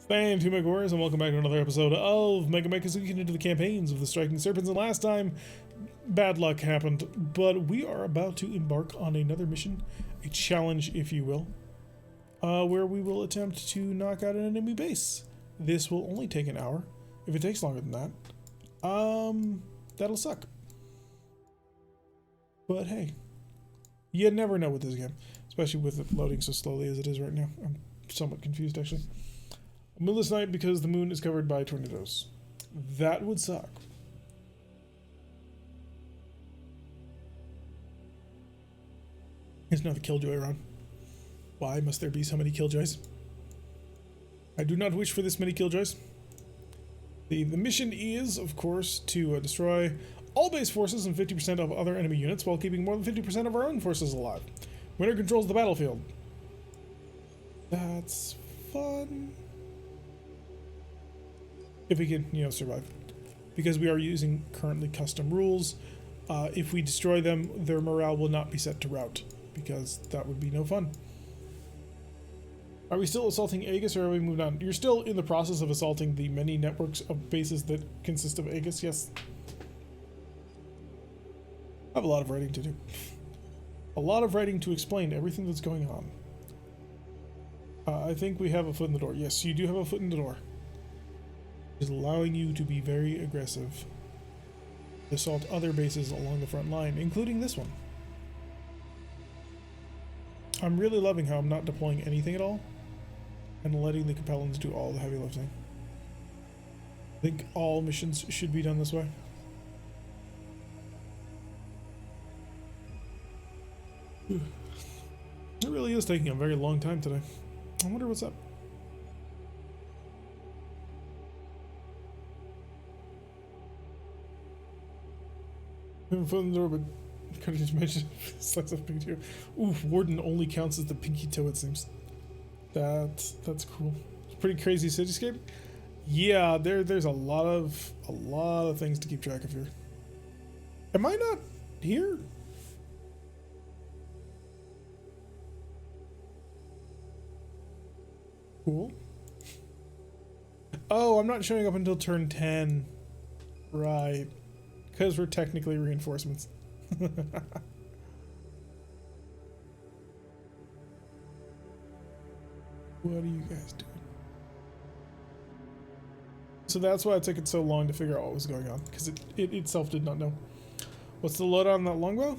Thank you, MekHQ, and welcome back to another episode of MegaMek as we get into the campaigns of the Striking Serpents. And last time, bad luck happened, but we are about to embark on another mission, a challenge, if you will, where we will attempt to knock out an enemy base. This will only take an hour. If it takes longer than that, that'll suck. But hey, you never know with this game, especially with it loading so slowly as it is right now. I'm somewhat confused, actually. Moonless night because the moon is covered by tornadoes. That would suck. There's another killjoy around. Why must there be so many killjoys? I do not wish for this many killjoys. The mission is, of course, to destroy all base forces and 50% of other enemy units while keeping more than 50% of our own forces alive. Winner controls the battlefield. That's fun. If we can, survive. Because we are using currently custom rules. If we destroy them, their morale will not be set to rout, because that would be no fun. Are we still assaulting Aegis, or have we moved on? You're still in the process of assaulting the many networks of bases that consist of Aegis, yes. I have a lot of writing to do. A lot of writing to explain everything that's going on. I think we have a foot in the door. Yes, you do have a foot in the door. Is allowing you to be very aggressive. Assault other bases along the front line, including this one. I'm really loving how I'm not deploying anything at all and letting the Capellans do all the heavy lifting. I think all missions should be done this way. It really is taking a very long time today. I wonder what's up. Foot in the door, but could have just mentioned slice of pinky toe. Oof, Warden only counts as the pinky toe, it seems. That's cool. It's a pretty crazy cityscape. Yeah, there's a lot of things to keep track of here. Am I not here? Cool. Oh, I'm not showing up until turn 10. Right. Because we're technically reinforcements. What are you guys doing? So that's why it took it so long to figure out what was going on, because it itself did not know. What's the loadout on that longbow?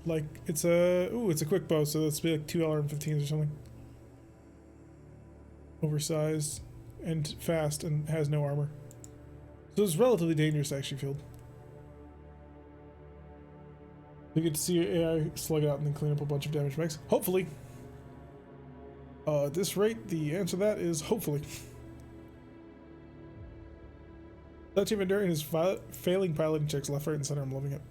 Like it's a quick bow, so that's like 2 LRM-15s or something. Oversized and fast and has no armor. So it's relatively dangerous to actually field. You get to see your AI slug it out and then clean up a bunch of damage mechs. Hopefully. At this rate, the answer to that is hopefully. That team Endurian is failing piloting checks left, right, and center. I'm loving it.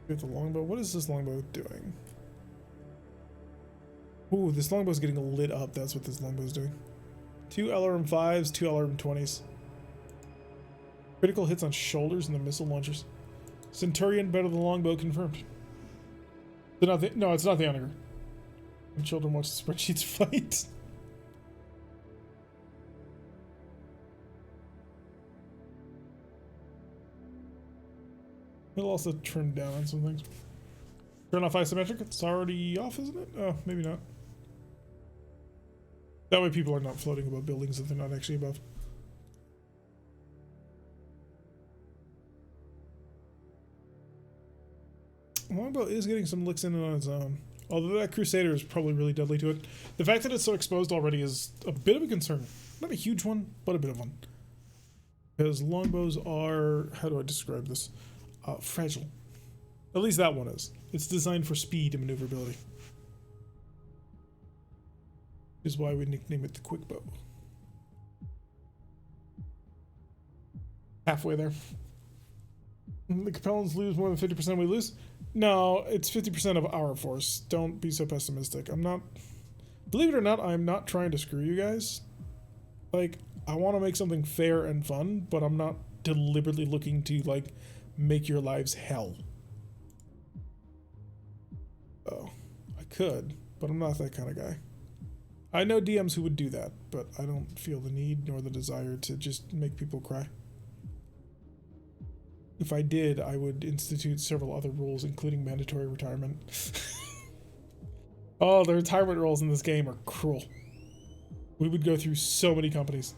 Get the longbow. What is this longbow doing? Ooh, this longbow is getting lit up. That's what this longbow is doing. 2 LRM-5s, 2 LRM-20s. Critical hits on shoulders and the missile launchers. Centurion better than longbow confirmed. No, it's not the Onager. When children watch the spreadsheets fight. It'll also trim down on some things. Turn off isometric. It's already off, isn't it? Oh, maybe not. That way people are not floating above buildings that they're not actually above. Longbow is getting some licks in on its own. Although that Crusader is probably really deadly to it. The fact that it's so exposed already is a bit of a concern. Not a huge one, but a bit of one. Because longbows are, how do I describe this? Fragile. At least that one is. It's designed for speed and maneuverability. Is why we nickname it the quick bow. Halfway there. The Capellans lose more than 50%, we lose? No, it's 50% of our force. Don't be so pessimistic. I'm not... Believe it or not, I'm not trying to screw you guys. Like, I want to make something fair and fun, but I'm not deliberately looking to, like, make your lives hell. Oh, I could, but I'm not that kind of guy. I know DMs who would do that, but I don't feel the need nor the desire to just make people cry. If I did, I would institute several other rules, including mandatory retirement. Oh, the retirement rules in this game are cruel. We would go through so many companies.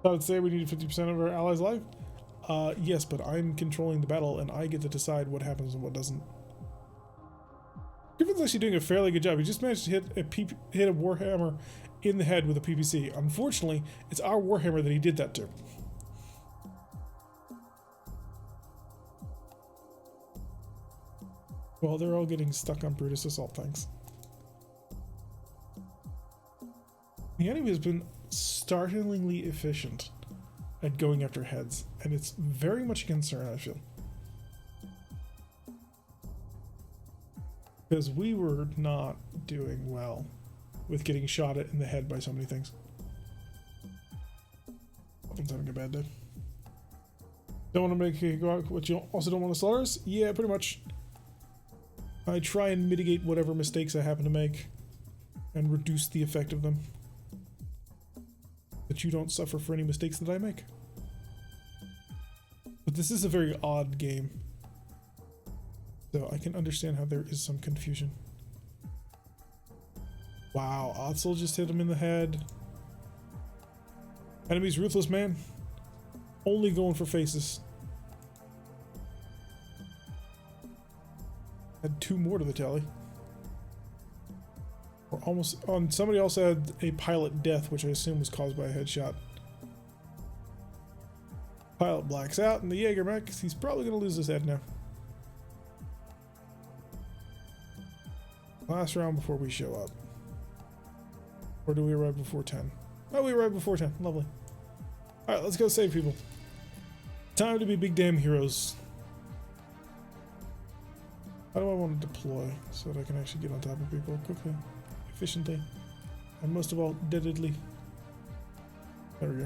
I would say we need 50% of our allies' life. Yes, but I'm controlling the battle, and I get to decide what happens and what doesn't. Griffin's actually doing a fairly good job. He just managed to hit a Warhammer in the head with a PPC. Unfortunately, it's our Warhammer that he did that to. Well, they're all getting stuck on Brutus Assault tanks. The enemy has been startlingly efficient at going after heads, and it's very much a concern, I feel. Because we were not doing well with getting shot at in the head by so many things. Everyone's having a bad day. Don't want to make it go out, what you also don't want to slaughter us? Yeah, pretty much. I try and mitigate whatever mistakes I happen to make and reduce the effect of them. That you don't suffer for any mistakes that I make. But this is a very odd game. So I can understand how there is some confusion. Wow, Otzel just hit him in the head. Enemy's ruthless, man. Only going for faces. Had 2 more to the tally. We're almost on. Somebody else had a pilot death, which I assume was caused by a headshot. Pilot blacks out, and the MegaMek, he's probably going to lose his head now. Last round before we show up. Or do we arrive before 10? Oh, we arrive before 10. Lovely. Alright, let's go save people. Time to be big damn heroes. How do I want to deploy so that I can actually get on top of people quickly, efficiently, and most of all, deadedly? There we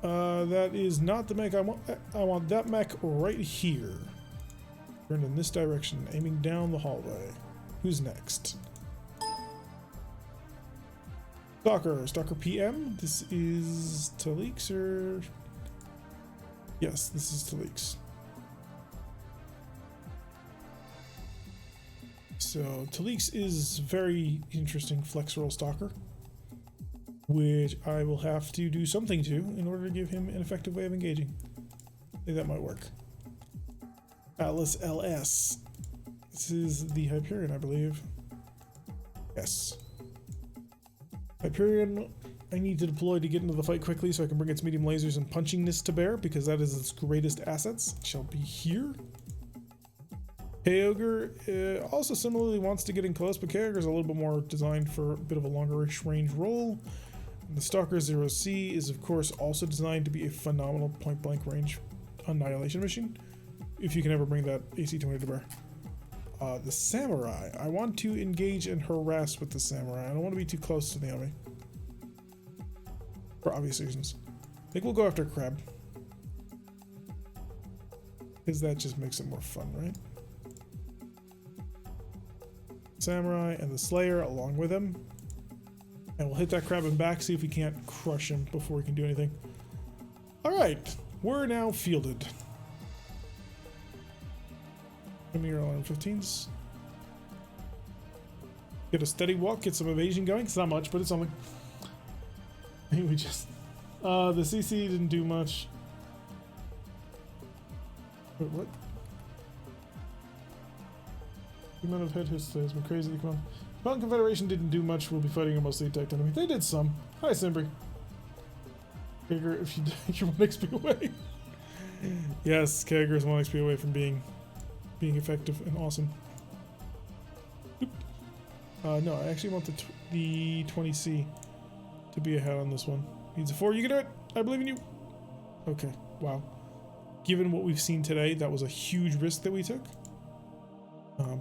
go. That is not the mech I want. I want that mech right here. Turned in this direction, aiming down the hallway. Who's next? Stalker PM. This is Talix, or... Yes, this is Talix. So Talix is very interesting flex roll stalker, which I will have to do something to in order to give him an effective way of engaging. I think that might work. Atlas LS. This is the Hyperion, I believe. Yes. Hyperion, I need to deploy to get into the fight quickly so I can bring its medium lasers and punchingness to bear, because that is its greatest assets. It shall be here. K-Ogre also similarly wants to get in close, but K-Ogre is a little bit more designed for a bit of a longer range role. And the Stalker 0C is of course also designed to be a phenomenal point blank range annihilation machine, if you can ever bring that AC-20 to bear. The Samurai, I want to engage and harass with the Samurai. I don't want to be too close to the enemy, for obvious reasons. I think we'll go after Crab, because that just makes it more fun, right? Samurai and the Slayer along with him, and we'll hit that Crab in back, see if we can't crush him before we can do anything. Alright, we're now fielded. Give me your alarm 15s. Get a steady walk, get some evasion going. It's not much, but it's something. I think we just... the CC didn't do much. Wait, what? The amount of head hits has been crazy. Come on. Mountain Confederation didn't do much. We'll be fighting a mostly attacked enemy. They did some. Hi, Simbri. Kager, if you die, you're 1 XP away. Yes, Kager is 1 XP away from being effective and awesome. No, I actually want the 20C to be ahead on this one. Needs a 4. You can do it. I believe in you. Okay. Wow. Given what we've seen today, that was a huge risk that we took.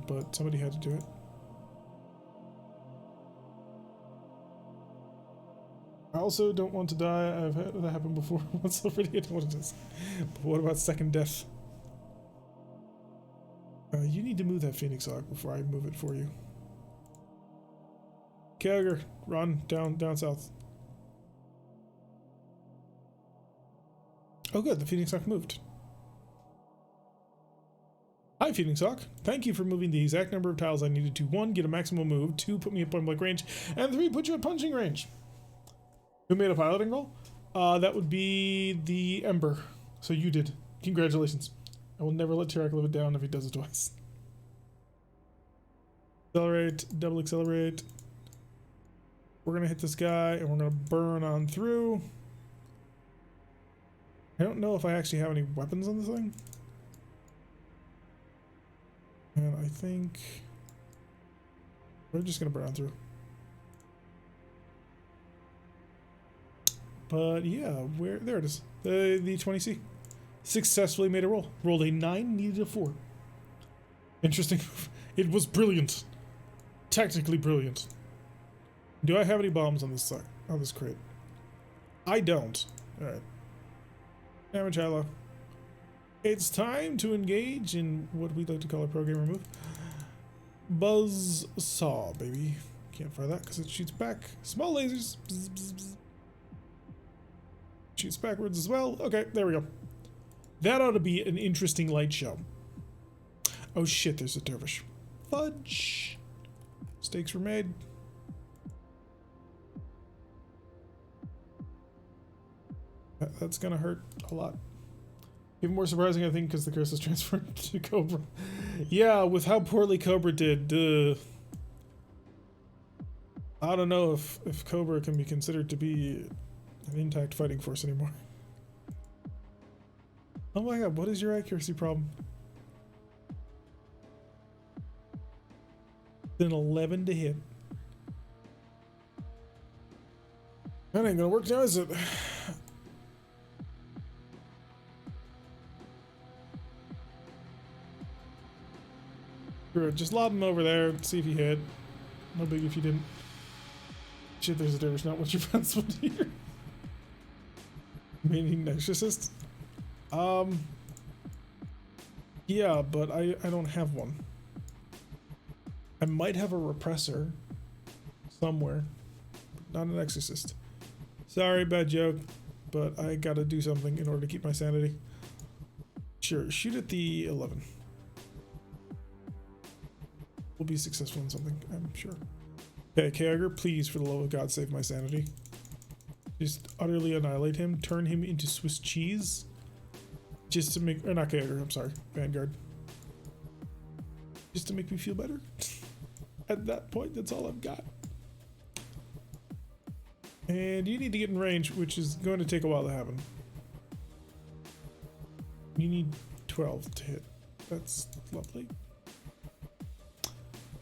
But somebody had to do it. I also don't want to die. I've had that happen before. Once already. I don't want to do this. But what about second death? You need to move that Phoenix Hawk before I move it for you. Kyogre, run down south. Oh good, the Phoenix Hawk moved. Hi Phoenix Hawk, thank you for moving the exact number of tiles I needed to 1. Get a maximum move, 2. Put me at point blank range, and 3. Put you at punching range. Who made a piloting roll? That would be the Ember. So you did. Congratulations. I will never let Tarak live it down if he does it twice. Accelerate, double accelerate. We're gonna hit this guy and we're gonna burn on through. I don't know if I actually have any weapons on this thing. And I think we're just gonna burn on through. But yeah, there it is. The 20C. Successfully made a roll. Rolled a 9, needed a 4. Interesting. It was brilliant. Tactically brilliant. Do I have any bombs on this side? On this crate? I don't. Alright. Damage high-low. It's time to engage in what we'd like to call a pro-gamer move. Buzz Saw, baby. Can't fire that because it shoots back. Small lasers. Bzz, bzz, bzz. Shoots backwards as well. Okay, there we go. That ought to be an interesting light show. Oh shit, there's a dervish. Fudge. Mistakes were made. That's gonna hurt a lot. Even more surprising, I think, because the curse is transferred to Cobra. Yeah, with how poorly Cobra did. I don't know if Cobra can be considered to be an intact fighting force anymore. Oh my god, what is your accuracy problem? An 11 to hit. That ain't gonna work now, is it? Just lob him over there, see if he hit. No big if you didn't. Shit, there's a dervish, not what your friends would hear. Meaning exorcist? Yeah, but I don't have one. I might have a repressor somewhere, but not an exorcist. Sorry, bad joke, but I gotta do something in order to keep my sanity. Sure, shoot at the 11. We'll be successful in something, I'm sure. Okay, Kyogre, please, for the love of God, save my sanity. Just utterly annihilate him, turn him into Swiss cheese. Just to make, or not Kyogre, I'm sorry, Vanguard. Just to make me feel better. At that point, that's all I've got. And you need to get in range, which is going to take a while to happen. You need 12 to hit. That's lovely.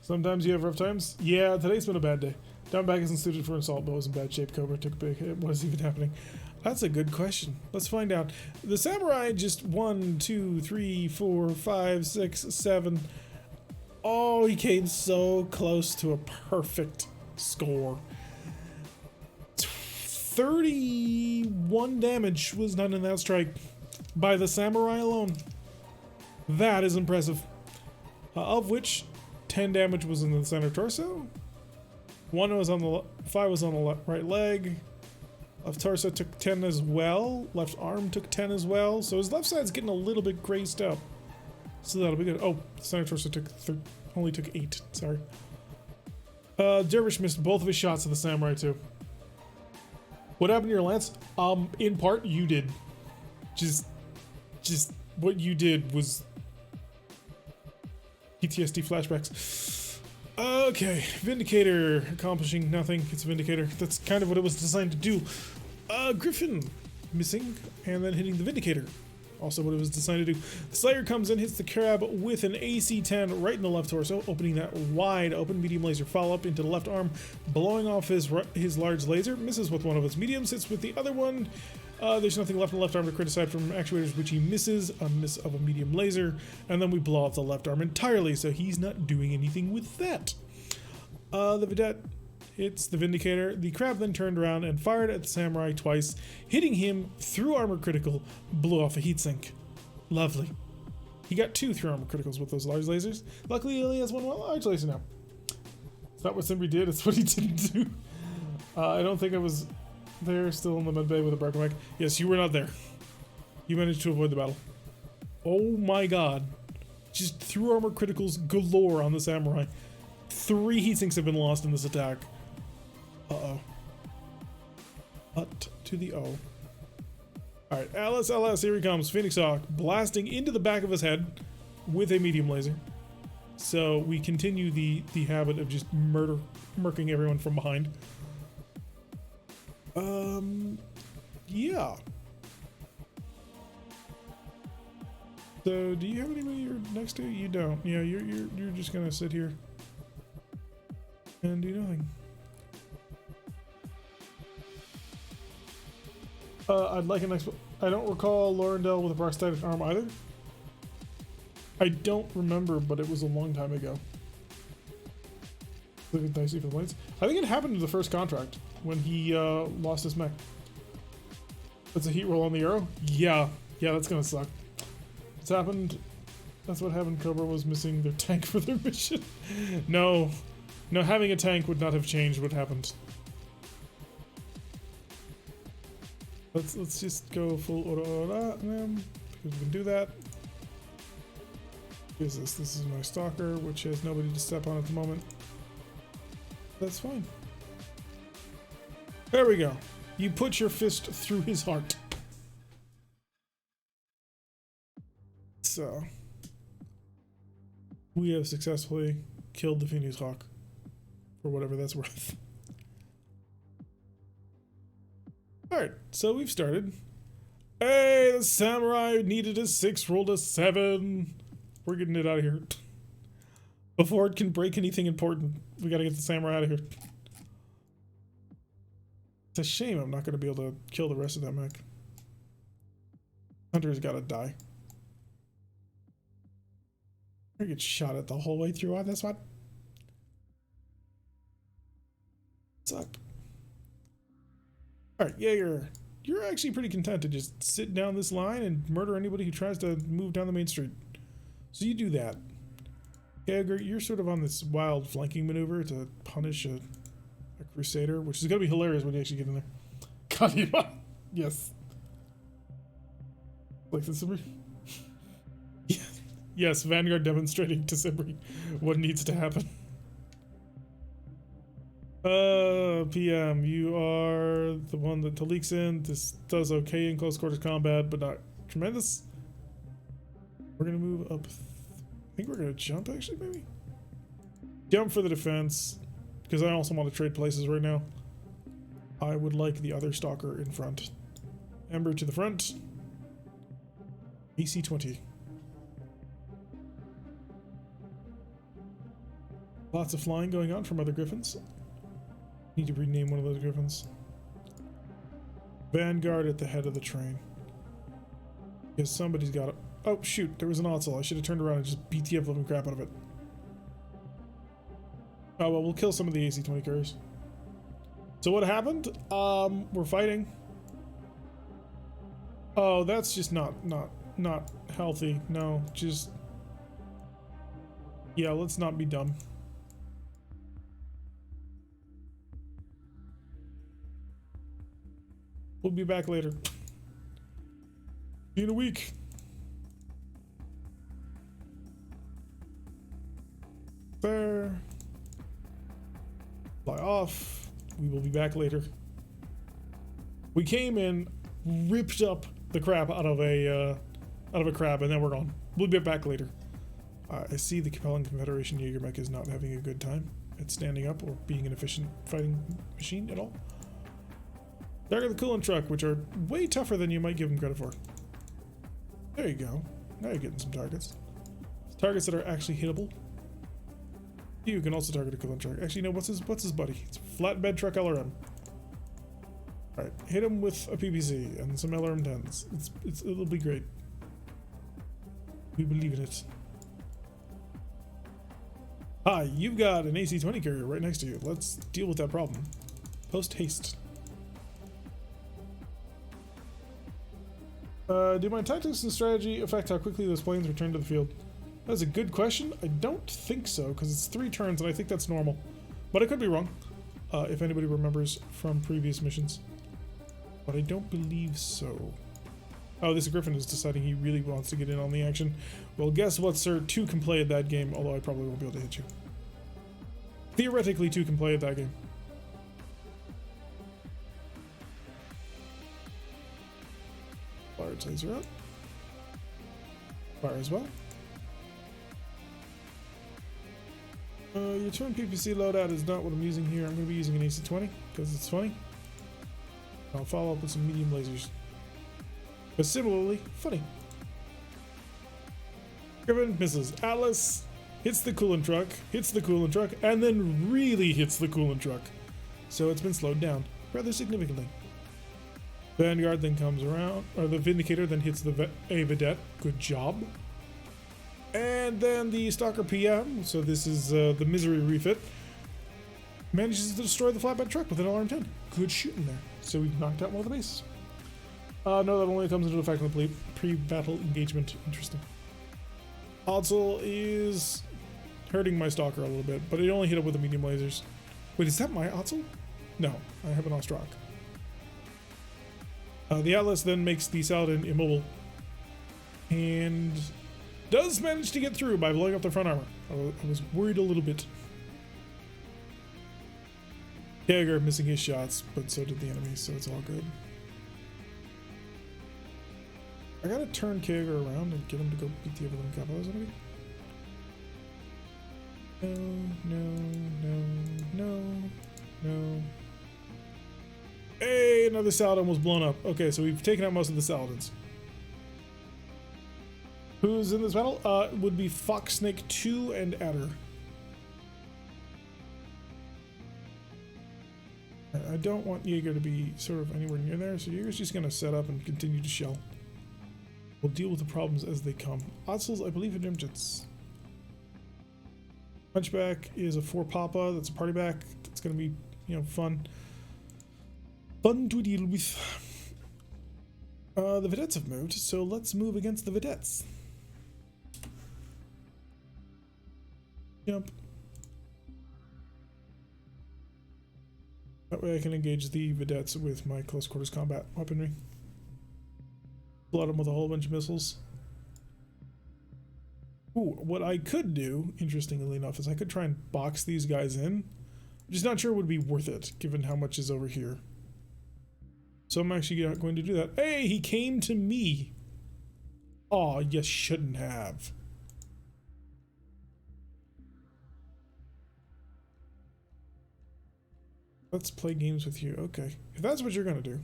Sometimes you have rough times. Yeah, today's been a bad day. Downback isn't suited for assault, but was in bad shape. Cobra took a big hit. What is even happening? That's a good question. Let's find out. The samurai just 1, 2, 3, 4, 5, 6, 7. Oh, he came so close to a perfect score. 31 damage was done in that strike by the samurai alone. That is impressive. Of which 10 damage was in the center torso. 5 was on the right leg. Left torso took 10 as well. Left arm took 10 as well. So his left side's getting a little bit grazed up. So that'll be good. Oh, center torso only took 8. Sorry. Dervish missed both of his shots of the samurai too. What happened to your lance? In part, you did. Just what you did was PTSD flashbacks. Okay, Vindicator accomplishing nothing. It's a Vindicator. That's kind of what it was designed to do. Griffin missing and then hitting the Vindicator. Also what it was designed to do. The Slayer comes in, hits the crab with an AC-10 right in the left torso, opening that wide open. Medium laser follow-up into the left arm, blowing off his large laser. Misses with one of its mediums, hits with the other one. There's nothing left in the left arm to crit aside from actuators, which he misses. A miss of a medium laser. And then we blow off the left arm entirely, so he's not doing anything with that. The Vedette hits the Vindicator. The crab then turned around and fired at the samurai twice, hitting him through armor critical, blew off a heatsink. Lovely. He got 2 through armor criticals with those large lasers. Luckily, he only has 1 large laser now. It's not what Simbri did, it's what he didn't do. I don't think I was there, still in the medbay with a MekHQ. Yes, you were not there. You managed to avoid the battle. Oh my god. Just through armor criticals galore on the samurai. 3 heatsinks have been lost in this attack. Uh-oh. Up to the O. Alright, LS, here he comes. Phoenix Hawk blasting into the back of his head with a medium laser. So we continue the habit of just murking everyone from behind. Yeah. So do you have anybody you're next to? You don't. Yeah, you're just gonna sit here and do nothing. I'd like an I don't recall Lorendell with a prosthetic arm either. I don't remember, but it was a long time ago. Look at dicey for the lights. I think it happened to the first contract when he lost his mech. That's a heat roll on the arrow? Yeah, that's gonna suck. It's happened. That's what happened. Cobra was missing their tank for their mission. No, having a tank would not have changed what happened. Let's just go full auto because we can do that. What is this? This is my stalker, which has nobody to step on at the moment. That's fine. There we go. You put your fist through his heart. So we have successfully killed the Phoenix Hawk, for whatever that's worth. Alright, so we've started. Hey, the samurai needed a 6, rolled a 7. We're getting it out of here. Before it can break anything important, we gotta get the samurai out of here. It's a shame I'm not gonna be able to kill the rest of that mech. Hunter's gotta die. I get shot at the whole way through on this one. Suck. Alright, yeah, you're actually pretty content to just sit down this line and murder anybody who tries to move down the main street. So you do that. Jaeger, you're sort of on this wild flanking maneuver to punish a crusader, which is gonna be hilarious when you actually get in there. God, yes. Like the Simbri? Yes, Vanguard demonstrating to Simbri what needs to happen. PM, you are the one that Talik's in. This does okay in close quarters combat, but not tremendous. We're gonna move up. I think we're gonna jump, actually, maybe? Jump for the defense, because I also want to trade places right now. I would like the other stalker in front. Ember to the front. AC 20. Lots of flying going on from other griffins. Need to rename one of those griffins. Vanguard at the head of the train. Because somebody's got it. Oh shoot, there was an Otzel. I should have turned around and just beat the living crap out of it. Oh well, we'll kill some of the AC 20 couriers. So what happened? We're fighting. Oh, that's just not healthy. No, just yeah, let's not be dumb. We'll be back later. See you in a week. There. Fly off. We will be back later. We came in, ripped up the crap out of a crab, and then we're gone. We'll be back later. I see the Capellan Confederation MegaMek is not having a good time at standing up or being an efficient fighting machine at all. Target the coolant truck, which are way tougher than you might give them credit for. There you go. Now you're getting some targets. Targets that are actually hittable. You can also target a coolant truck. Actually, no. What's his buddy? It's flatbed truck LRM. All right, hit him with a PPC and some LRM 10s. It'll be great. We believe in it. Hi, you've got an AC 20 carrier right next to you. Let's deal with that problem. Post haste. Do my tactics and strategy affect how quickly those planes return to the field? That's a good question. I don't think so, because it's 3 turns, and I think that's normal. But I could be wrong, if anybody remembers from previous missions. But I don't believe so. Oh, this Griffin is deciding he really wants to get in on the action. Well, guess what, sir? 2 can play at that game, although I probably won't be able to hit you. Theoretically, 2 can play at that game. Large laser up. Fire as well. Your turn PPC loadout is not what I'm using here. I'm going to be using an AC-20 because it's funny. I'll follow up with some medium lasers. But similarly, funny. Griffin misses. Atlas hits the coolant truck, and then really hits the coolant truck. So it's been slowed down rather significantly. Vanguard then comes around, or the Vindicator then hits the Vedette. Good job. And then the Stalker PM, so this is the Misery refit, manages to destroy the flatbed truck with an LRM-10. Good shooting there. So we've knocked out one of the bases. No, that only comes into effect in the pre-battle engagement. Interesting. Otzel is hurting my Stalker a little bit, but it only hit it with the medium lasers. Wait, is that my Otzel? No, I have an Ostrak. The Atlas then makes the Saladin immobile and does manage to get through by blowing up the front armor. I was worried a little bit. Jaeger missing his shots, but so did the enemy, so it's all good. I gotta turn Jaeger around and get him to go beat the Everland Capital. No. Hey, another Saladin was blown up. Okay, so we've taken out most of the Saladins. Who's in this battle? Would be Fox Snake 2 and Adder. I don't want Jaeger to be sort of anywhere near there, so Jaeger's just gonna set up and continue to shell. We'll deal with the problems as they come. Otzel's, I believe, in Imjets. Punchback is a 4 Papa. That's a party back. That's gonna be, fun. Fun to deal with. The Vedettes have moved, so let's move against the Vedettes. Jump. That way I can engage the Vedettes with my close quarters combat weaponry. Flood them with a whole bunch of missiles. Ooh, what I could do, interestingly enough, is I could try and box these guys in. I'm just not sure it would be worth it, given how much is over here. So I'm actually going to do that. Hey, he came to me. Aw, you shouldn't have. Let's play games with you. Okay. If that's what you're going to do,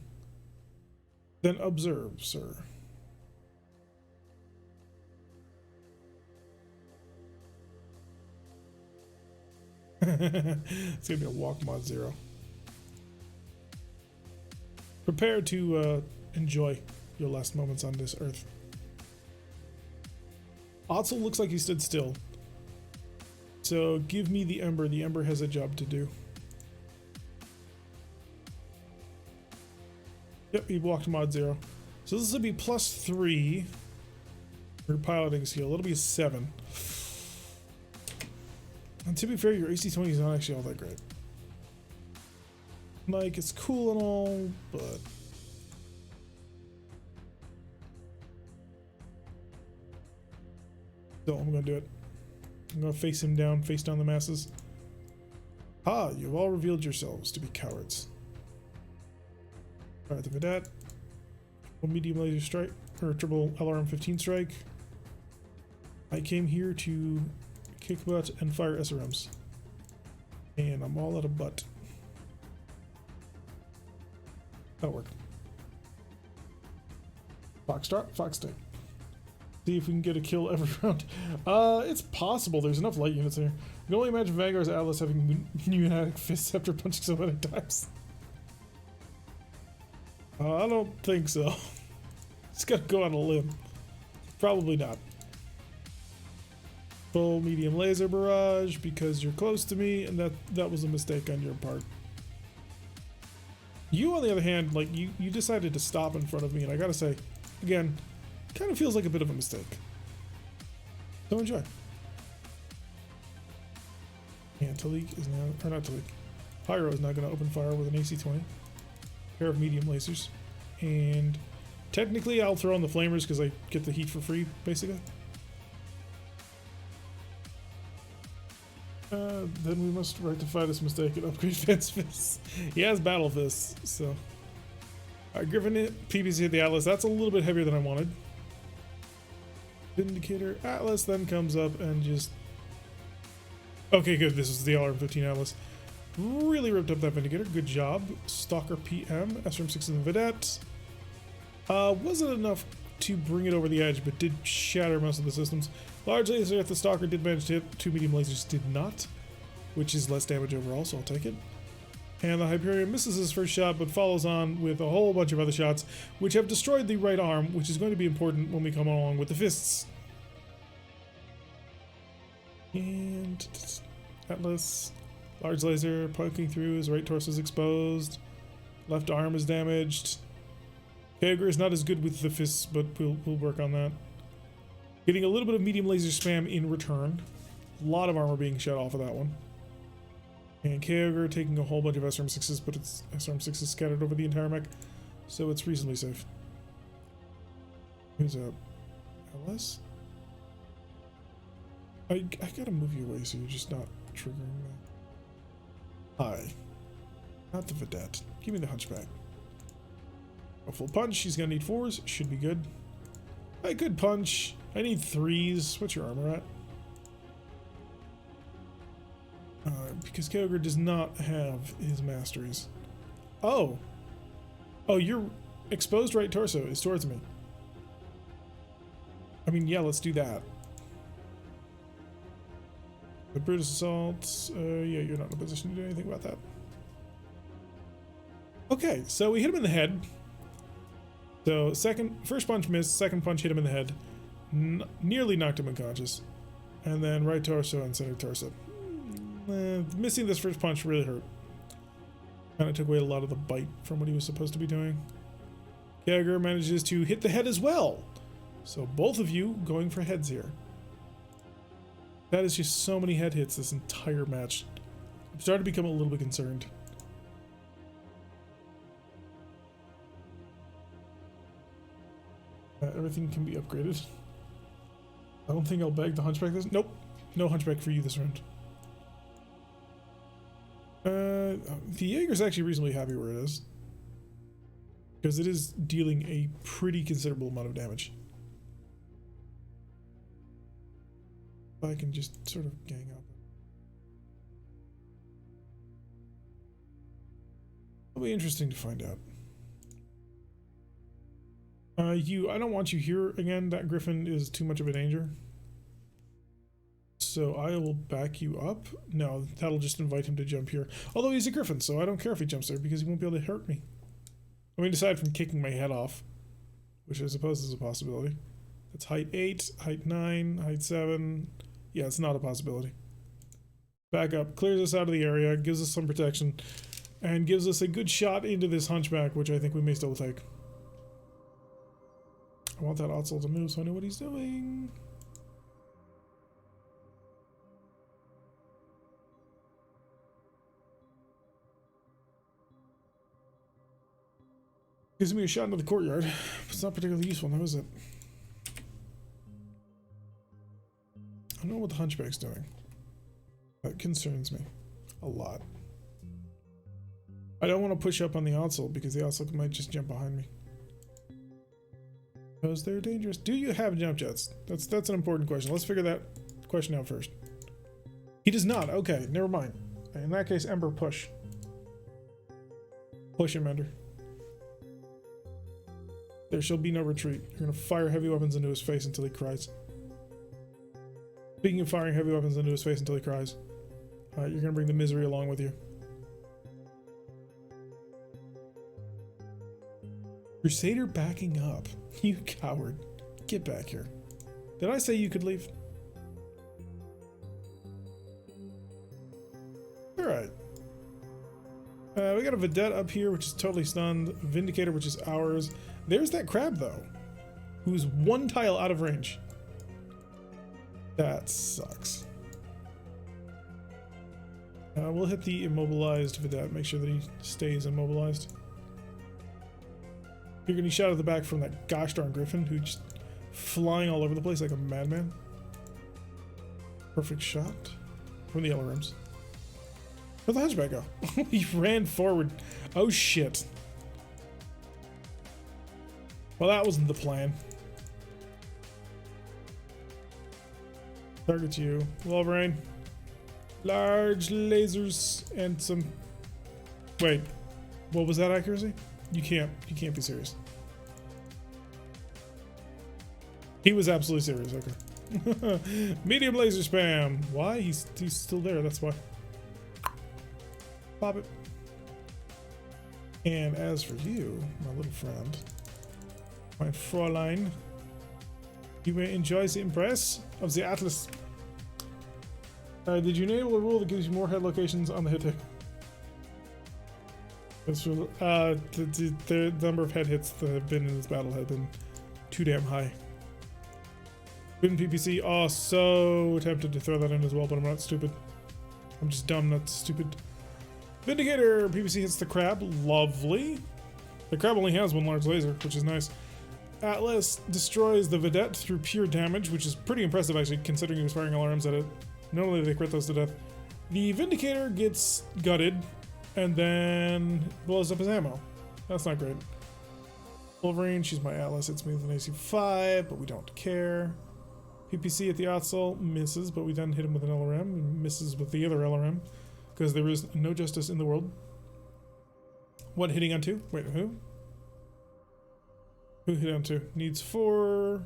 then observe, sir. It's going to be a walk mod 0. Prepare to enjoy your last moments on this earth. Otzel looks like he stood still. So give me the Ember. The Ember has a job to do. Yep, he walked mod 0. So this will be +3 for piloting skill. It'll be a 7. And to be fair, your AC-20 is not actually all that great. Like, it's cool and all, but... So I'm gonna do it. I'm gonna face him down, face down the masses. Ah, you've all revealed yourselves to be cowards. Alright, the Vedette. Triple medium laser strike, or triple LRM-15 strike. I came here to kick butt and fire SRMs. And I'm all out of butt. That'll work. Foxtrot, Foxtrot. See if we can get a kill every round. It's possible. There's enough light units here. You can only imagine Vanguard's Atlas having pneumatic fists after punching so many times. I don't think so. Just gotta go on a limb. Probably not. Full medium laser barrage because you're close to me, and that was a mistake on your part. You, on the other hand, like you decided to stop in front of me, and I gotta say, Again, kind of feels like a bit of a mistake. So enjoy. And Talik is now, or not Talik, Pyro is now going to open fire with an AC-20. Pair of medium lasers. And technically I'll throw on the flamers because I get the heat for free, basically. Then we must rectify this mistake and upgrade Fence Fists. He has Battle Fists, so. Alright, Griffin hit, PBC hit the Atlas. That's a little bit heavier than I wanted. Vindicator Atlas then comes up and just... Okay, good. This is the LRM-15 Atlas. Really ripped up that Vindicator. Good job. Stalker PM, SRM-6 in the Vedette. Wasn't enough to bring it over the edge, but did shatter most of the systems. Large laser at the Stalker did manage to hit. 2 medium lasers did not, which is less damage overall, so I'll take it. And the Hyperion misses his first shot, but follows on with a whole bunch of other shots, which have destroyed the right arm, which is going to be important when we come along with the fists. And Atlas, large laser poking through, his right torso is exposed, left arm is damaged. Kager is not as good with the fists, but we'll work on that. Getting a little bit of medium laser spam in return. A lot of armor being shut off of that one. And Kager taking a whole bunch of SRM-6s, but it's SRM-6s scattered over the entire mech, so it's reasonably safe. Who's up? LS? I gotta move you away so you're just not triggering me. Hi. Not the Vedette. Give me the Hunchback. A full punch. He's gonna need 4s. Should be good. Hey, good punch. I need 3s. What's your armor at? Because Kyogre does not have his masteries. Oh. Oh, your exposed right torso is towards me. I mean, yeah, let's do that. The Brutus Assault. Yeah, you're not in a position to do anything about that. Okay, so we hit him in the head. So first punch missed, second punch hit him in the head. Nearly knocked him unconscious. And then right torso and center torso. Missing this first punch really hurt. Kind of took away a lot of the bite from what he was supposed to be doing. Kyogre manages to hit the head as well. So both of you going for heads here. That is just so many head hits this entire match. I'm starting to become a little bit concerned. Everything can be upgraded. I don't think I'll bag the Hunchback this. Nope. No Hunchback for you this round. The Jaeger's actually reasonably happy where it is. Because it is dealing a pretty considerable amount of damage. If I can just sort of gang up. It'll be interesting to find out. I don't want you here again. That Griffin is too much of a danger. So I will back you up. No, that'll just invite him to jump here. Although he's a Griffin, so I don't care if he jumps there because he won't be able to hurt me. I mean, aside from kicking my head off, which I suppose is a possibility. That's height 8, height 9, height 7. Yeah, it's not a possibility. Back up, clears us out of the area, gives us some protection, and gives us a good shot into this Hunchback, which I think we may still take. I want that Otzel to move so I know what he's doing. Gives me a shot into the courtyard. It's not particularly useful now, is it? I don't know what the Hunchback's doing. That concerns me a lot. I don't want to push up on the Otzel because the Otzel might just jump behind me. Because they're dangerous. Do you have jump jets? That's an important question. Let's figure that question out first. He does not. Okay, never mind. In that case, Ember push. Push him, Ender. There shall be no retreat. You're going to fire heavy weapons into his face until he cries. Speaking of firing heavy weapons into his face until he cries, you're going to bring the misery along with you. Crusader backing up. You coward. Get back here. Did I say you could leave? Alright. We got a Vedette up here, which is totally stunned. Vindicator, which is ours. There's that crab, though. who's one tile out of range. That sucks. We'll hit the immobilized Vedette, make sure that he stays immobilized. You're getting shot at the back from that gosh darn Griffin who's just flying all over the place like a madman. Perfect shot from the yellow rims. Where'd the hatchback go? He ran forward. Oh shit. Well, that wasn't the plan. Target you. Wolverine. Large lasers and some... Wait. What was that accuracy? You can't be serious. He was absolutely serious, okay. Medium laser spam. Why? He's still there, that's why. Pop it. And as for you, my little friend, my Fräulein, you may enjoy the impress of the Atlas. Did you enable a rule that gives you more head locations on the hit table? The number of head hits that have been in this battle have been too damn high. Win PPC. Oh, so tempted to throw that in as well, but I'm not stupid. I'm just dumb, not stupid. Vindicator. PPC hits the crab. Lovely. The crab only has one large laser, which is nice. Atlas destroys the Vedette through pure damage, which is pretty impressive actually, considering he was firing LRMs at it. Normally they crit those to death. The Vindicator gets gutted and then blows up his ammo. That's not great. Wolverine, she's my Atlas. It's me with an AC5, but we don't care. PPC at the Otzel misses, but we then hit him with an LRM and misses with the other LRM because there is no justice in the world. What hitting on 2? Wait, who? Who hit on 2? Needs 4.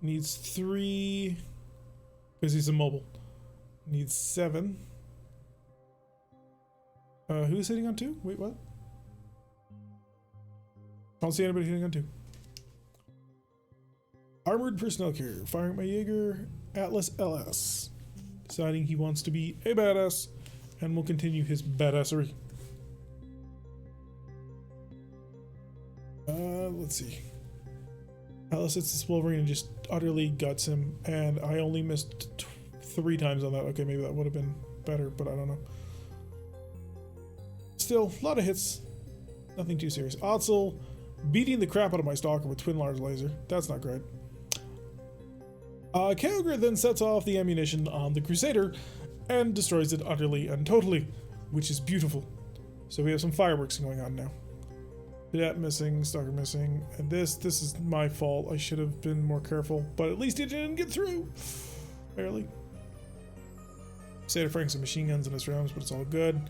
Needs 3. Because he's immobile. Needs 7. Who's hitting on 2? Wait, what? I don't see anybody hitting on 2. Armored personnel carrier. Firing my Jaeger Atlas LS. Deciding he wants to be a badass and will continue his badassery. Let's see. Atlas hits this Wolverine and just utterly guts him, and I only missed 3 times on that. Okay, maybe that would have been better, but I don't know. Still, a lot of hits. Nothing too serious. Otzel beating the crap out of my Stalker with twin large laser. That's not great. Kyogre then sets off the ammunition on the Crusader and destroys it utterly and totally, which is beautiful. So we have some fireworks going on now. That missing, Stalker missing, and this is my fault. I should have been more careful, but at least it didn't get through. Barely. Crusader firing some machine guns in his rounds, but it's all good.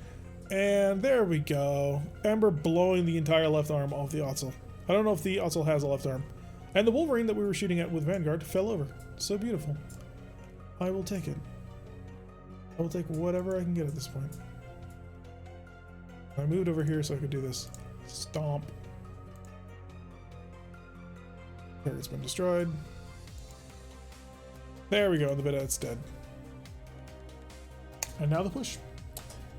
And there we go. Ember blowing the entire left arm off the Otzel. I don't know if the Otzel has a left arm. And the Wolverine that we were shooting at with Vanguard fell over. So beautiful. I will take it. I will take whatever I can get at this point. I moved over here so I could do this. Stomp. Target's been destroyed. There we go, the Vedette's dead. And now the push.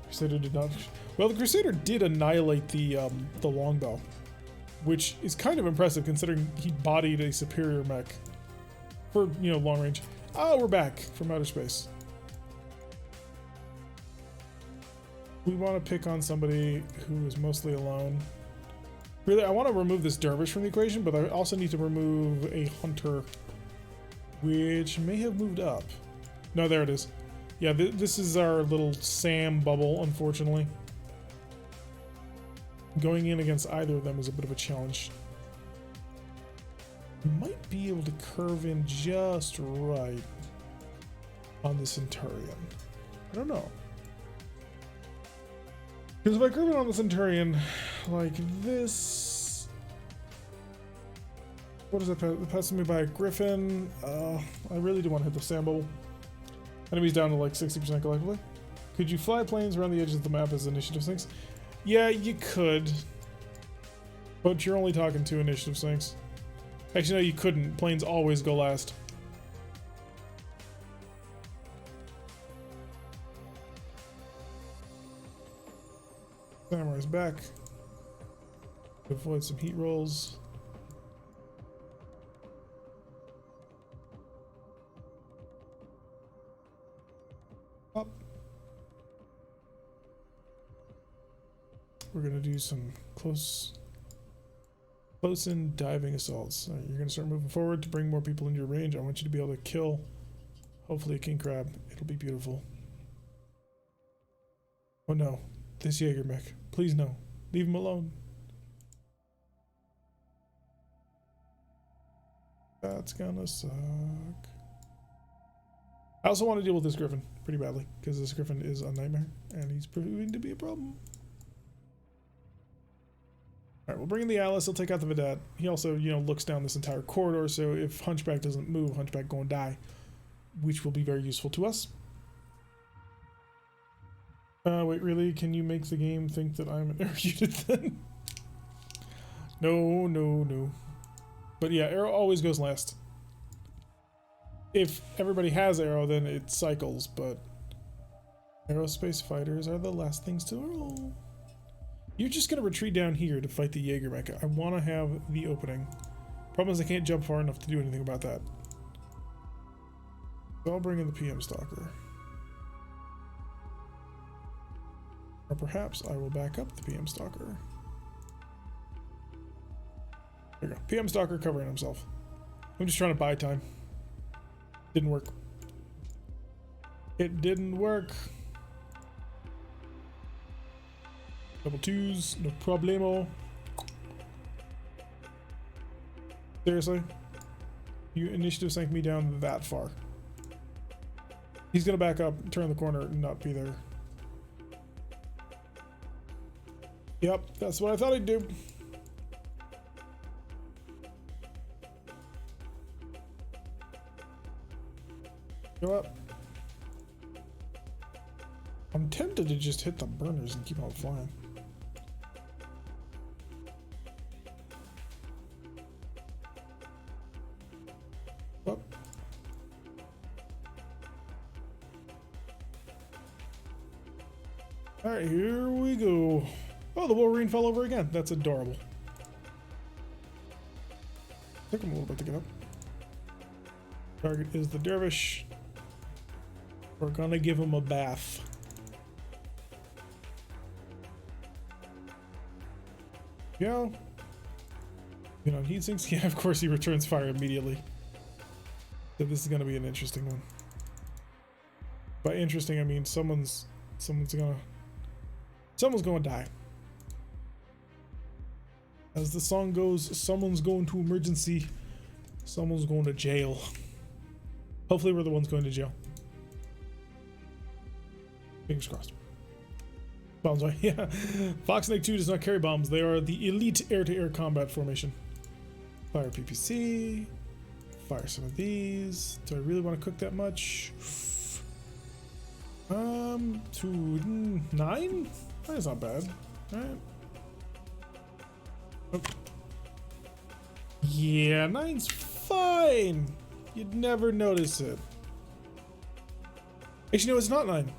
Crusader did not. Well, the Crusader did annihilate the longbow, which is kind of impressive considering he bodied a superior mech for, you know, long range. Oh, we're back from outer space. We want to pick on somebody who is mostly alone. Really, I want to remove this dervish from the equation, but I also need to remove a hunter, which may have moved up. No, there it is. Yeah, this is our little Sam bubble, unfortunately. Going in against either of them is a bit of a challenge. Might be able to curve in just right on the Centurion. I don't know. Because if I curve it on the Centurion like this... What is that? Passing me by a Griffin. I really do want to hit the Sam bubble. Enemies down to like 60% collectively. Could you fly planes around the edges of the map as initiative sinks? Yeah, you could. But you're only talking 2 initiative sinks. Actually, no, you couldn't. Planes always go last. Samurai's back. Avoid some heat rolls. we're gonna do some close-in diving assaults. You're gonna start moving forward to bring more people into your range. I want you to be able to kill, hopefully, a king crab. It'll be beautiful. Oh no, this MegaMek. Please no, leave him alone. That's gonna suck. I also want to deal with this griffin pretty badly because this griffin is a nightmare and he's proving to be a problem. Alright, we'll bring in the Atlas. He'll take out the Vedette. He also, you know, looks down this entire corridor, so if Hunchback doesn't move, Hunchback gonna die, which will be very useful to us. Wait, really? Can you make the game think that I'm an arrow unit then? No, no, no. But yeah, arrow always goes last. If everybody has arrow, then it cycles, but aerospace fighters are the last things to roll. You're just going to retreat down here to fight the MegaMek. I want to have the opening. Problem is I can't jump far enough to do anything about that. So I'll bring in the PM Stalker. Or perhaps I will back up the PM Stalker. There we go. PM Stalker covering himself. I'm just trying to buy time. Didn't work. It didn't work. Double twos, no problemo. Seriously? You initiative sank me down that far. He's gonna back up, turn the corner, and not be there. Yep, that's what I thought he'd do. Go up. I'm tempted to just hit the burners and keep on flying. Up. Alright, here we go. Oh, the Wolverine fell over again. That's adorable. Took him a little bit to get up. Target is the dervish. We're gonna give him a bath. Yeah. You know, heat sinks. Yeah, of course he returns fire immediately. So this is gonna be an interesting one. By interesting, I mean someone's gonna die. As the song goes, someone's going to emergency. Someone's going to jail. Hopefully we're the ones going to jail. Fingers crossed. Bombs, right? Yeah. Fox Snake 2 does not carry bombs. They are the elite air-to-air combat formation. Fire PPC. Fire some of these. Do I really want to cook that much? To 9? That's not bad. Alright. Oh. Yeah, 9's fine. You'd never notice it. Actually, no, it's not 9.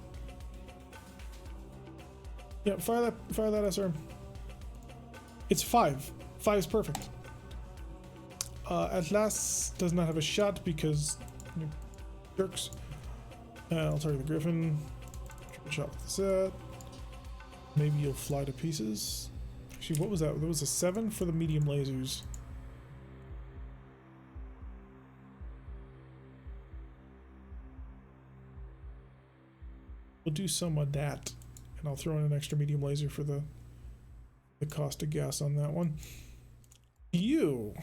Yeah, fire that SRM. It's 5. 5 is perfect. Atlas does not have a shot because jerks. I'll target the Griffin. Triple shot with the set. Maybe you'll fly to pieces. Actually, what was that? There was a 7 for the medium lasers. We'll do some of that. And I'll throw in an extra medium laser for the cost of gas on that one. You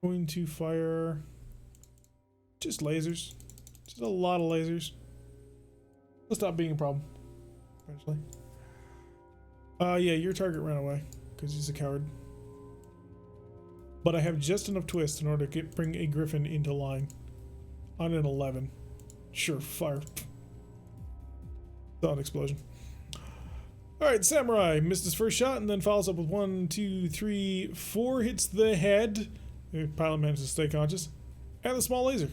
going to fire just lasers. Just a lot of lasers. It'll stop being a problem eventually. Yeah, your target ran away because he's a coward. But I have just enough twist in order to bring a Griffin into line on an 11. Sure, fire. Thought explosion. Alright, Samurai missed his first shot and then follows up with 1, 2, 3, 4 hits the head. The pilot manages to stay conscious. And the small laser.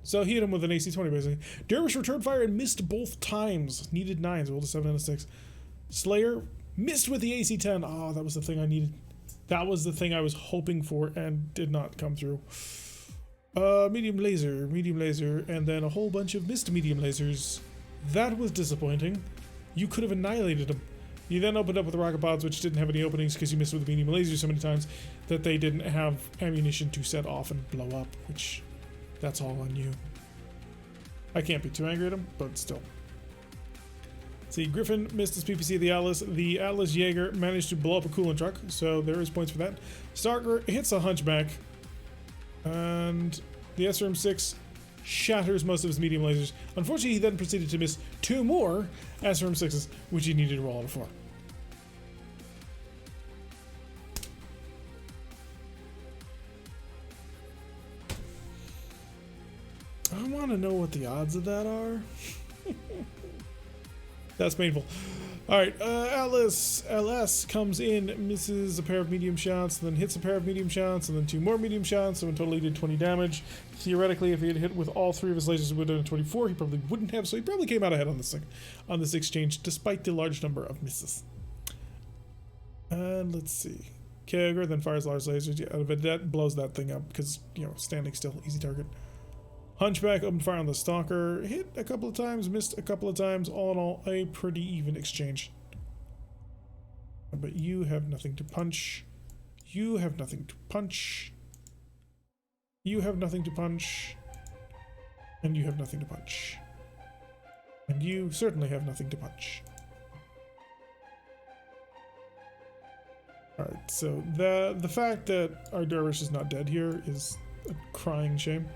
So he hit him with an AC-20 basically. Dervish returned fire and missed both times. Needed 9s, rolled a 7 and a 6. Slayer missed with the AC-10. Oh, that was the thing I needed. That was the thing I was hoping for and did not come through. Medium laser, and then a whole bunch of missed medium lasers. That was disappointing. You could have annihilated him. You then opened up with the rocket pods, which didn't have any openings because you missed with the medium laser so many times that they didn't have ammunition to set off and blow up, which that's all on you. I can't be too angry at him, but still. See, Griffin missed his PPC of the Atlas. The Atlas Jaeger managed to blow up a coolant truck, so there is points for that. Stalker hits a Hunchback, and the SRM-6 shatters most of his medium lasers. Unfortunately, he then proceeded to miss 2 more SRM-6s, which he needed to roll out of 4. I want to know what the odds of that are. That's painful. Alright, Atlas LS comes in, misses a pair of medium shots, then hits a pair of medium shots, and then 2 more medium shots, so in total he did 20 damage. Theoretically, if he had hit with all 3 of his lasers, he would have done 24. He probably wouldn't have, so he probably came out ahead on this exchange, despite the large number of misses. And let's see. Kyogre then fires large lasers out of it. That blows that thing up, because, you know, standing still, easy target. Hunchback opened fire on the Stalker, hit a couple of times, missed a couple of times. All in all, a pretty even exchange. But you have nothing to punch. You have nothing to punch. You have nothing to punch. And you have nothing to punch. And you certainly have nothing to punch. Alright, so the fact that our Dervish is not dead here is a crying shame.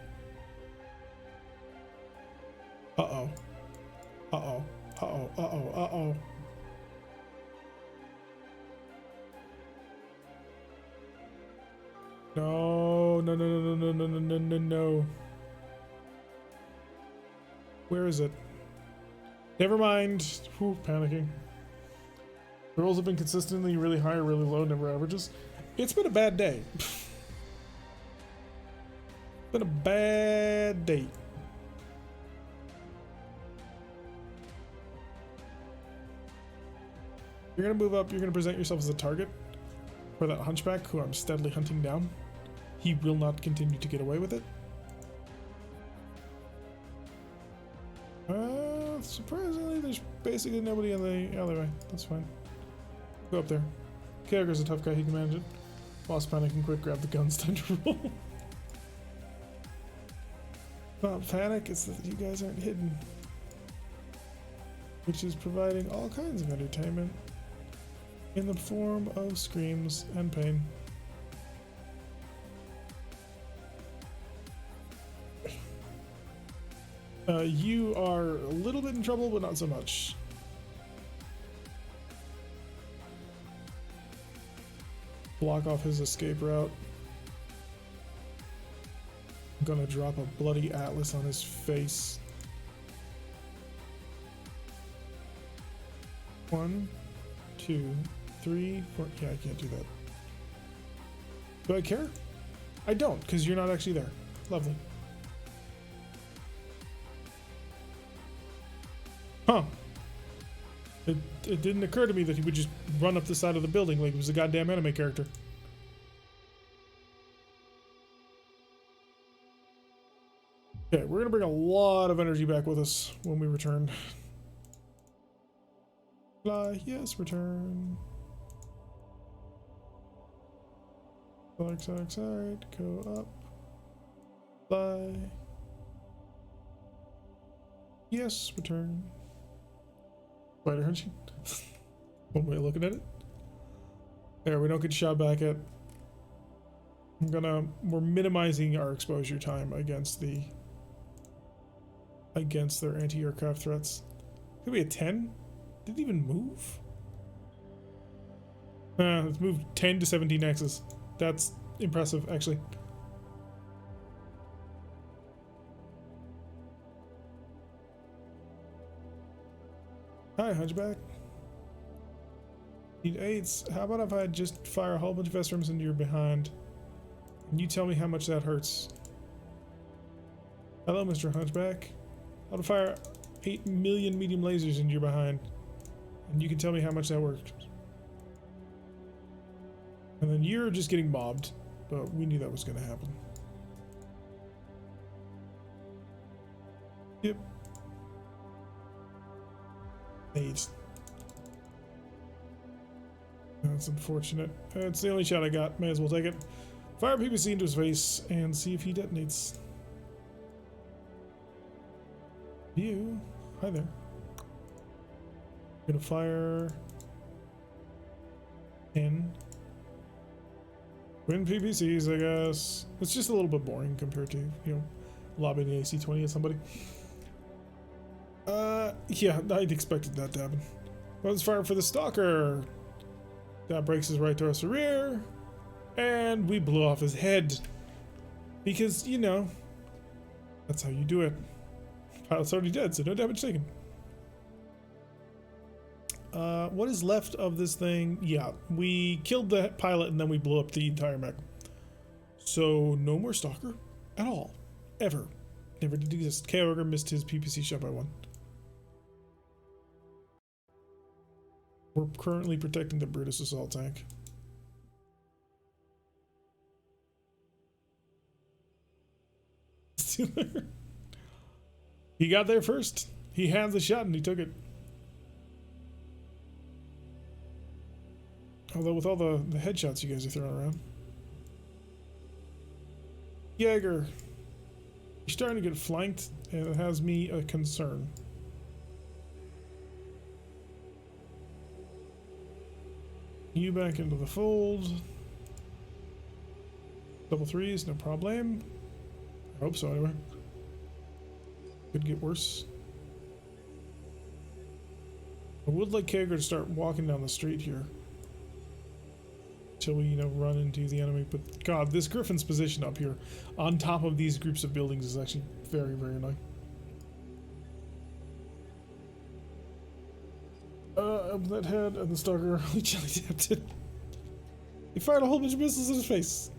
Uh-oh. Uh-oh. Uh-oh. Uh-oh. Uh-oh. No. No, no, no, no, no, no, no, no, no. Where is it? Never mind. Whew, panicking. The rolls have been consistently really high or really low, never averages. It's been a bad day. Been a bad day. You're going to move up, you're going to present yourself as a target for that Hunchback who I'm steadily hunting down. He will not continue to get away with it. Surprisingly, there's basically nobody in the alleyway. That's fine. Go up there. Kyogre's a tough guy, he can manage it. Lost panic and quick, grab the guns, time to roll. Not panic, it's that you guys aren't hidden. Which is providing all kinds of entertainment in the form of screams and pain. You are a little bit in trouble, but not so much. Block off his escape route. I'm gonna drop a bloody Atlas on his face. 1, 2, 3, 4. Yeah, I can't do that. Do I care? I don't, because you're not actually there. Lovely. Huh. It didn't occur to me that he would just run up the side of the building like he was a goddamn anime character. Okay, we're gonna bring a lot of energy back with us when we return. Fly, yes, return. Side, go up. Fly. Yes, return. Spider hunching. One way of looking at it. There, we don't get shot back at. We're minimizing our exposure time against their anti-aircraft threats. Could be a 10? Didn't even move? It's moved 10 to 17 X's. That's impressive, actually. Hi, Hunchback. Need aids. How about if I just fire a whole bunch of SRMs into your behind? And you tell me how much that hurts. Hello, Mr. Hunchback. I'll fire 8 million medium lasers into your behind. And you can tell me how much that worked. And then you're just getting mobbed. But we knew that was going to happen. Yep. AIDS. That's unfortunate. It's the only shot I got. May as well take it. Fire PPC into his face and see if he detonates. You. Hi there. Gonna fire in. Win PPCs, I guess. It's just a little bit boring compared to, you know, lobbing the AC-20 at somebody. Yeah, I'd expected that to happen. Let's fire for the stalker. That breaks his right torso rear. And we blew off his head. Because, you know, that's how you do it. Pilot's already dead, so no damage taken. What is left of this thing? Yeah, we killed the pilot and then we blew up the entire mech. So no more stalker at all. Ever. Never did exist. K-Ogre missed his PPC shot by 1. We're currently protecting the Brutus assault tank. He got there first. He had the shot and he took it. Although with all the headshots you guys are throwing around. Jaeger. You're starting to get flanked and it has me a concern. You back into the fold. Double threes, no problem. I hope so anyway. Could get worse. I would like Kager to start walking down the street here. Until we, you know, run into the enemy. But god, this Griffin's position up here on top of these groups of buildings is actually very, very annoying. That head and the stalker really jelly tapped it. He fired a whole bunch of missiles in his face.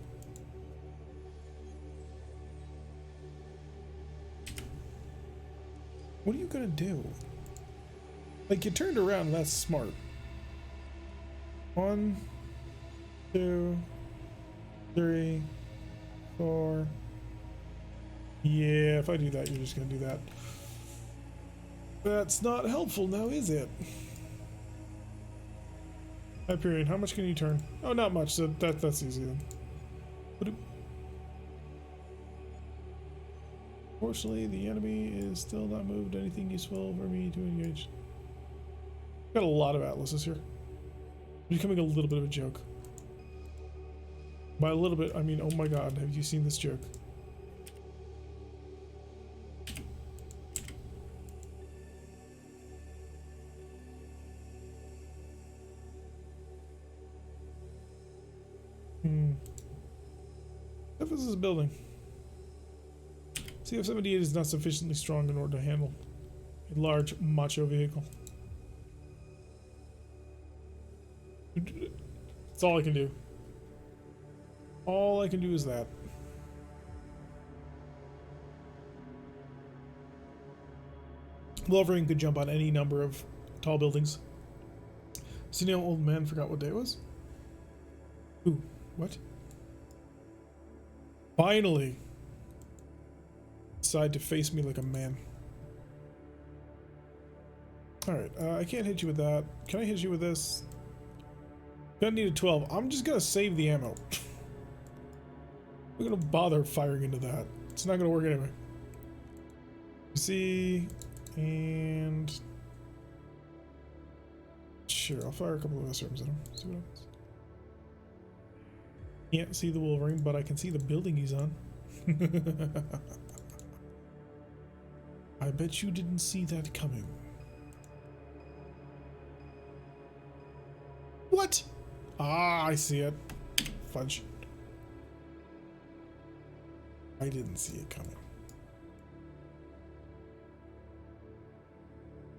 What are you gonna do? Like, you turned around and that's smart. 1, 2, 3, 4. Yeah, if I do that, you're just gonna do that. That's not helpful now, is it? Hyperion, how much can you turn? Oh, not much, so that's easy then. Fortunately, the enemy is still not moved anything useful for me to engage. Got a lot of atlases here. Becoming a little bit of a joke. By a little bit, I mean, oh my god, have you seen this joke? What is this building? CF-78 is not sufficiently strong in order to handle a large macho vehicle. That's all I can do. All I can do is that. Wolverine could jump on any number of tall buildings. So you know, old man forgot what day it was? Ooh, what? Finally! Decide to face me like a man. Alright, I can't hit you with that. Can I hit you with this? Gonna need a 12. I'm just gonna save the ammo. I'm gonna bother firing into that. It's not gonna work anyway. See, and sure, I'll fire a couple of SRMs at him. See what happens. Can't see the Wolverine, but I can see the building he's on. I bet you didn't see that coming. What? Ah, I see it. Fudge. I didn't see it coming.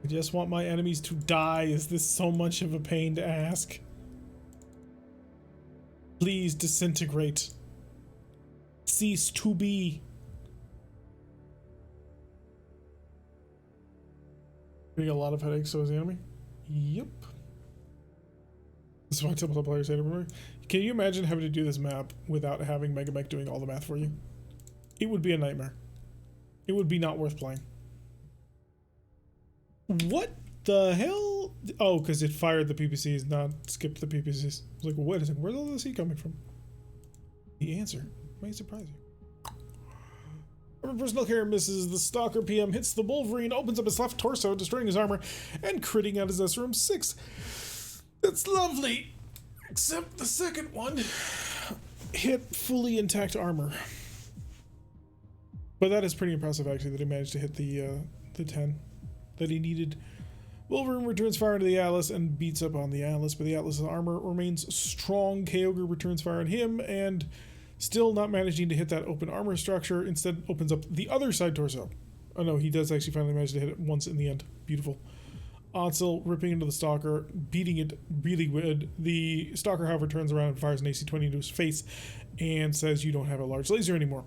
I just want my enemies to die. Is this so much of a pain to ask? Please disintegrate. Cease to be. Getting a lot of headaches, so is the enemy. Yep. This is why typical players hate it. Can you imagine having to do this map without having MegaMek doing all the math for you? It would be a nightmare. It would be not worth playing. What the hell? Oh, because it fired the PPCs, not skipped the PPCs. I was like, well, wait a second, where's all this heat coming from? The answer may surprise you. Armored personnel carrier misses the Stalker PM, hits the Wolverine, opens up his left torso, destroying his armor, and critting out his SRM 6. That's lovely! Except the second one hit fully intact armor. But that is pretty impressive, actually, that he managed to hit the 10 that he needed. Wolverine returns fire into the Atlas and beats up on the Atlas, but the Atlas's armor remains strong. Kyogre returns fire on him and still not managing to hit that open armor structure. Instead opens up the other side torso. Oh no, he does actually finally manage to hit it once in the end. Beautiful. Otzel ripping into the Stalker, beating it really good. The Stalker, however, turns around and fires an AC-20 into his face and says, you don't have a large laser anymore.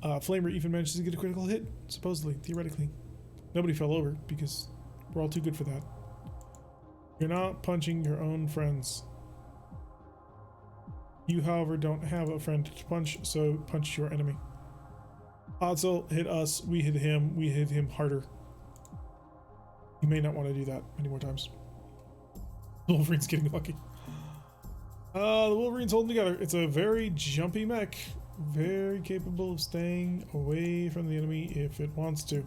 Flamer even manages to get a critical hit, supposedly, theoretically. Nobody fell over because we're all too good for that. You're not punching your own friends. You, however, don't have a friend to punch, so punch your enemy. Otzel hit us, we hit him harder. You may not want to do that many more times. The Wolverine's getting lucky. The Wolverine's holding together. It's a very jumpy mech. Very capable of staying away from the enemy if it wants to.